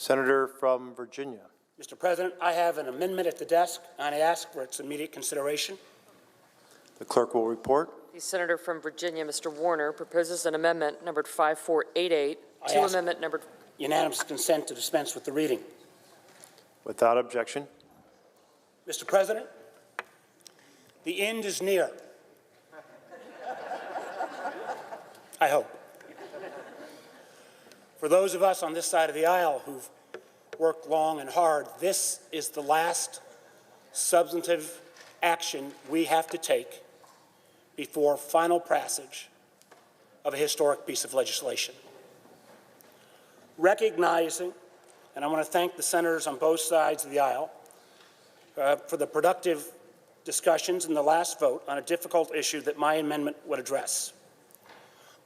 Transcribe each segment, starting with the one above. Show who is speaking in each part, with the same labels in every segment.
Speaker 1: Senator from Virginia.
Speaker 2: Mr. President, I have an amendment at the desk, and I ask for its immediate consideration.
Speaker 1: The clerk will report.
Speaker 3: The senator from Virginia, Mr. Warner, proposes an amendment numbered 5488 to amendment numbered.
Speaker 2: Unanimous consent to dispense with the reading.
Speaker 1: Without objection.
Speaker 2: Mr. President, the end is near. I hope. For those of us on this side of the aisle who've worked long and hard, this is the last substantive action we have to take before final passage of a historic piece of legislation. Recognizing, and I want to thank the senators on both sides of the aisle for the productive discussions in the last vote on a difficult issue that my amendment would address.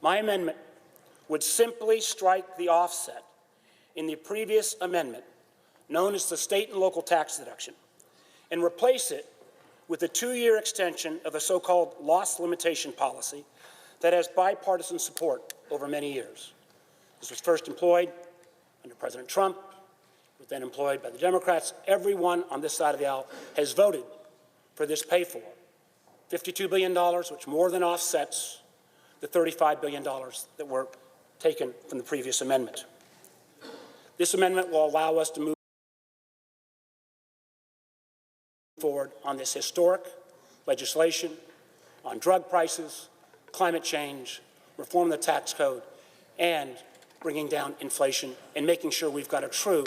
Speaker 2: My amendment would simply strike the offset in the previous amendment, known as the state and local tax deduction, and replace it with a 2-year extension of a so-called loss limitation policy that has bipartisan support over many years. This was first employed under President Trump, was then employed by the Democrats. Everyone on this side of the aisle has voted for this pay-for, $52 billion, which more than offsets the $35 billion that were taken from the previous amendment. This amendment will allow us to move forward on this historic legislation on drug prices, climate change, reform the tax code, and bringing down inflation and making sure we've got a true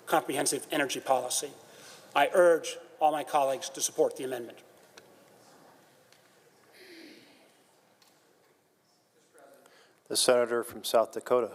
Speaker 2: comprehensive energy policy. I urge all my colleagues to support the amendment.
Speaker 1: The senator from South Dakota.